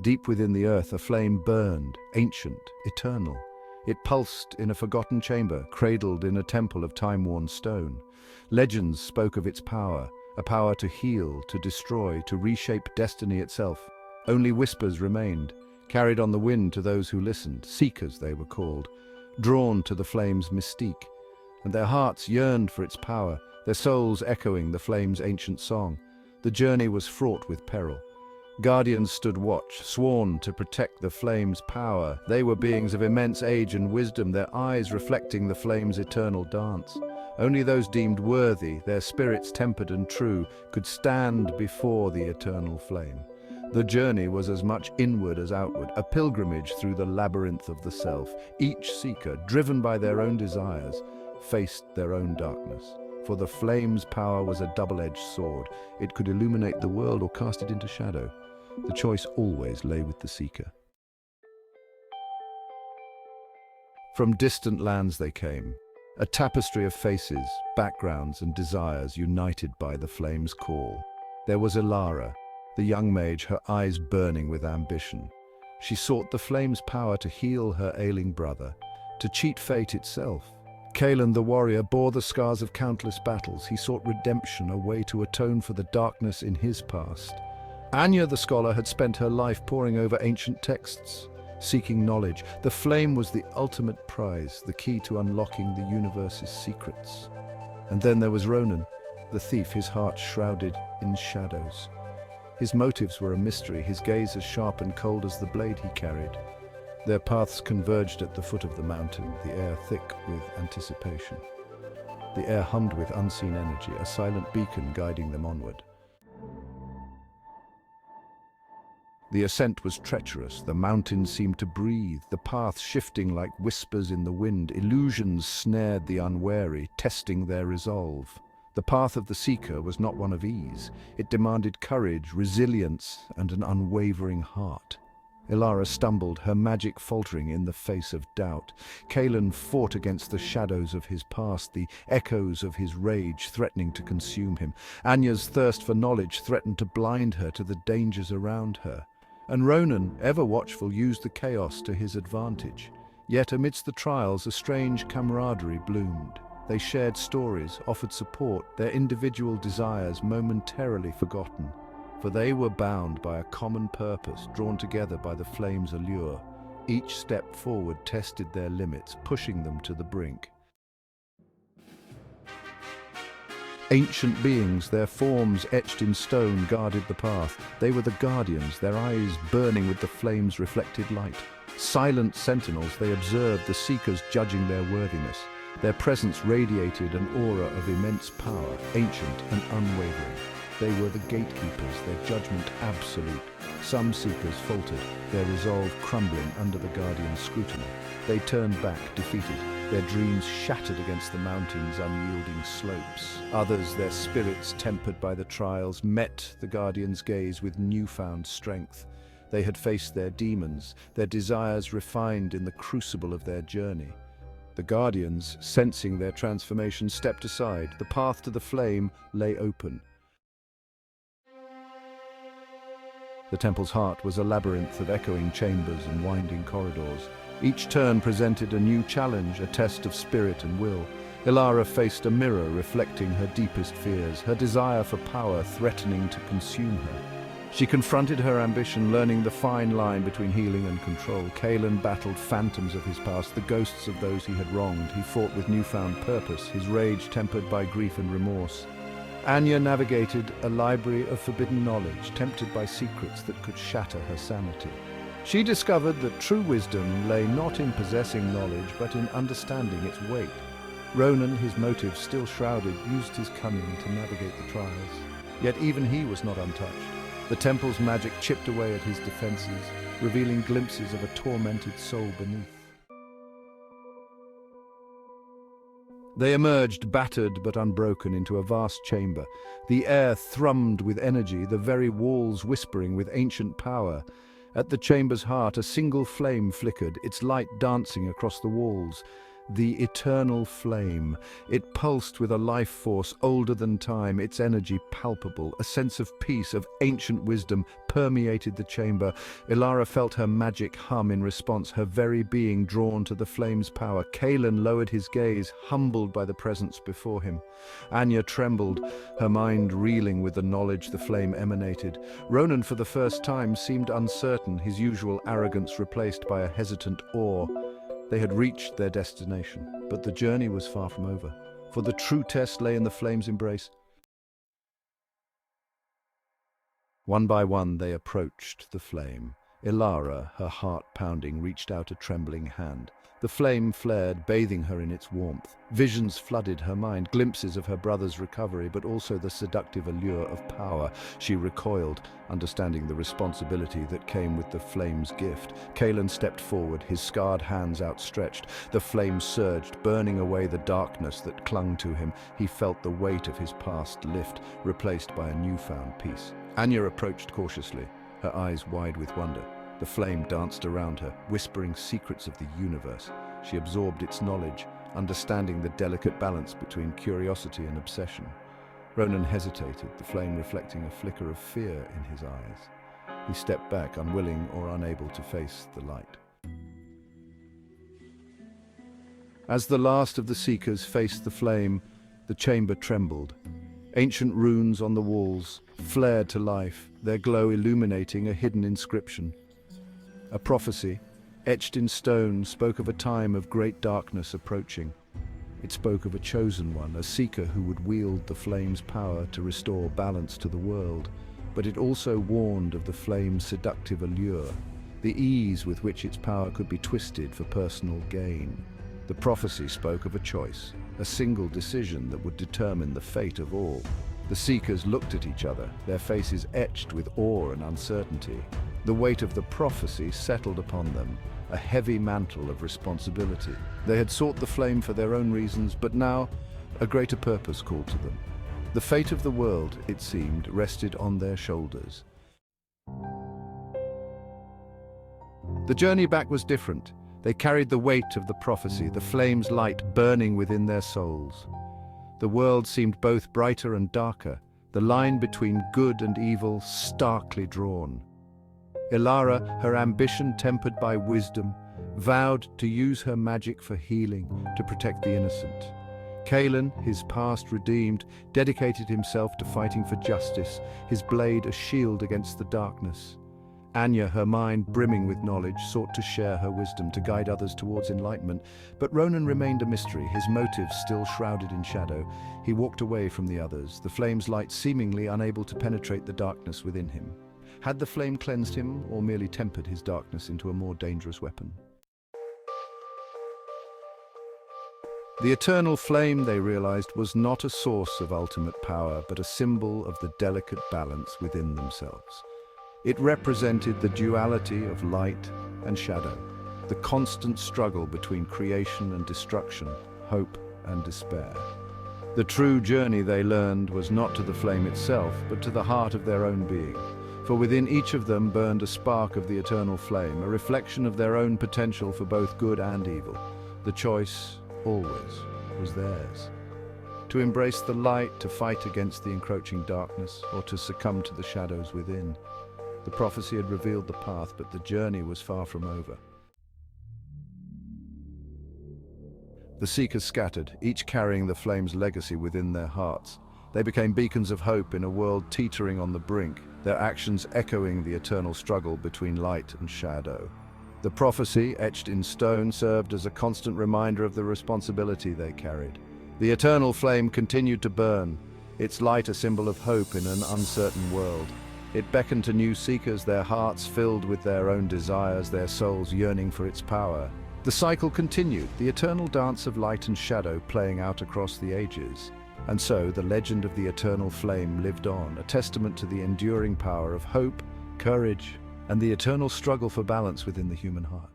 Deep within the earth, a flame burned, ancient, eternal. It pulsed in a forgotten chamber, cradled in a temple of time-worn stone. Legends spoke of its power, a power to heal, to destroy, to reshape destiny itself. Only whispers remained, carried on the wind to those who listened. Seekers they were called, drawn to the flame's mystique. And their hearts yearned for its power, their souls echoing the flame's ancient song. The journey was fraught with peril. Guardians stood watch, sworn to protect the flame's power. They were beings of immense age and wisdom, their eyes reflecting the flame's eternal dance. Only those deemed worthy, their spirits tempered and true, could stand before the eternal flame. The journey was as much inward as outward, a pilgrimage through the labyrinth of the self. Each seeker, driven by their own desires, faced their own darkness. For the flame's power was a double-edged sword. It could illuminate the world or cast it into shadow. The choice always lay with the seeker. From distant lands they came, a tapestry of faces, backgrounds and desires united by the flame's call. There was Ilara, the young mage, her eyes burning with ambition. She sought the flame's power to heal her ailing brother, to cheat fate itself. Kaelan the warrior bore the scars of countless battles. He sought redemption, a way to atone for the darkness in his past. Anya the scholar had spent her life poring over ancient texts, seeking knowledge. The flame was the ultimate prize, the key to unlocking the universe's secrets. And then there was Ronan, the thief, his heart shrouded in shadows. His motives were a mystery, his gaze as sharp and cold as the blade he carried. Their paths converged at the foot of the mountain, the air thick with anticipation. The air hummed with unseen energy, a silent beacon guiding them onward. The ascent was treacherous, the mountain seemed to breathe, the path shifting like whispers in the wind. Illusions snared the unwary, testing their resolve. The path of the seeker was not one of ease. It demanded courage, resilience, and an unwavering heart. Ilara stumbled, her magic faltering in the face of doubt. Kaelan fought against the shadows of his past, the echoes of his rage threatening to consume him. Anya's thirst for knowledge threatened to blind her to the dangers around her. And Ronan, ever watchful, used the chaos to his advantage. Yet amidst the trials, a strange camaraderie bloomed. They shared stories, offered support, their individual desires momentarily forgotten. For they were bound by a common purpose, drawn together by the flame's allure. Each step forward tested their limits, pushing them to the brink. Ancient beings, their forms etched in stone, guarded the path. They were the guardians, their eyes burning with the flame's reflected light. Silent sentinels, they observed the seekers, judging their worthiness. Their presence radiated an aura of immense power, ancient and unwavering. They were the gatekeepers, their judgment absolute. Some seekers faltered, their resolve crumbling under the Guardian's scrutiny. They turned back, defeated, their dreams shattered against the mountain's unyielding slopes. Others, their spirits tempered by the trials, met the Guardian's gaze with newfound strength. They had faced their demons, their desires refined in the crucible of their journey. The Guardians, sensing their transformation, stepped aside. The path to the flame lay open. The temple's heart was a labyrinth of echoing chambers and winding corridors. Each turn presented a new challenge, a test of spirit and will. Ilara faced a mirror reflecting her deepest fears, her desire for power threatening to consume her. She confronted her ambition, learning the fine line between healing and control. Kaelan battled phantoms of his past, the ghosts of those he had wronged. He fought with newfound purpose, his rage tempered by grief and remorse. Anya navigated a library of forbidden knowledge, tempted by secrets that could shatter her sanity. She discovered that true wisdom lay not in possessing knowledge, but in understanding its weight. Ronan, his motives still shrouded, used his cunning to navigate the trials. Yet even he was not untouched. The temple's magic chipped away at his defenses, revealing glimpses of a tormented soul beneath. They emerged, battered but unbroken, into a vast chamber. The air thrummed with energy, the very walls whispering with ancient power. At the chamber's heart, a single flame flickered, its light dancing across the walls. The eternal flame. It pulsed with a life force older than time, its energy palpable. A sense of peace, of ancient wisdom, permeated the chamber. Ilara felt her magic hum in response, her very being drawn to the flame's power. Kaelan lowered his gaze, humbled by the presence before him. Anya trembled, her mind reeling with the knowledge the flame emanated. Ronan, for the first time, seemed uncertain, his usual arrogance replaced by a hesitant awe. They had reached their destination, but the journey was far from over, for the true test lay in the flame's embrace. One by one they approached the flame. Ilara, her heart pounding, reached out a trembling hand. The flame flared, bathing her in its warmth. Visions flooded her mind, glimpses of her brother's recovery, but also the seductive allure of power. She recoiled, understanding the responsibility that came with the flame's gift. Kaelan stepped forward, his scarred hands outstretched. The flame surged, burning away the darkness that clung to him. He felt the weight of his past lift, replaced by a newfound peace. Anya approached cautiously, her eyes wide with wonder. The flame danced around her, whispering secrets of the universe. She absorbed its knowledge, understanding the delicate balance between curiosity and obsession. Ronan hesitated, the flame reflecting a flicker of fear in his eyes. He stepped back, unwilling or unable to face the light. As the last of the seekers faced the flame, the chamber trembled. Ancient runes on the walls flared to life, their glow illuminating a hidden inscription. A prophecy, etched in stone, spoke of a time of great darkness approaching. It spoke of a chosen one, a seeker who would wield the flame's power to restore balance to the world. But it also warned of the flame's seductive allure, the ease with which its power could be twisted for personal gain. The prophecy spoke of a choice, a single decision that would determine the fate of all. The seekers looked at each other, their faces etched with awe and uncertainty. The weight of the prophecy settled upon them, a heavy mantle of responsibility. They had sought the flame for their own reasons, but now a greater purpose called to them. The fate of the world, it seemed, rested on their shoulders. The journey back was different. They carried the weight of the prophecy, the flame's light burning within their souls. The world seemed both brighter and darker, the line between good and evil starkly drawn. Ilara, her ambition tempered by wisdom, vowed to use her magic for healing, to protect the innocent. Kaelan, his past redeemed, dedicated himself to fighting for justice, his blade a shield against the darkness. Anya, her mind brimming with knowledge, sought to share her wisdom, to guide others towards enlightenment. But Ronan remained a mystery, his motives still shrouded in shadow. He walked away from the others, the flame's light seemingly unable to penetrate the darkness within him. Had the flame cleansed him, or merely tempered his darkness into a more dangerous weapon? The eternal flame, they realized, was not a source of ultimate power, but a symbol of the delicate balance within themselves. It represented the duality of light and shadow, the constant struggle between creation and destruction, hope and despair. The true journey, they learned, was not to the flame itself, but to the heart of their own being. For within each of them burned a spark of the eternal flame, a reflection of their own potential for both good and evil. The choice, always, was theirs. To embrace the light, to fight against the encroaching darkness, or to succumb to the shadows within. The prophecy had revealed the path, but the journey was far from over. The seekers scattered, each carrying the flame's legacy within their hearts. They became beacons of hope in a world teetering on the brink, their actions echoing the eternal struggle between light and shadow. The prophecy, etched in stone, served as a constant reminder of the responsibility they carried. The eternal flame continued to burn, its light a symbol of hope in an uncertain world. It beckoned to new seekers, their hearts filled with their own desires, their souls yearning for its power. The cycle continued, the eternal dance of light and shadow playing out across the ages. And so the legend of the eternal flame lived on, a testament to the enduring power of hope, courage, and the eternal struggle for balance within the human heart.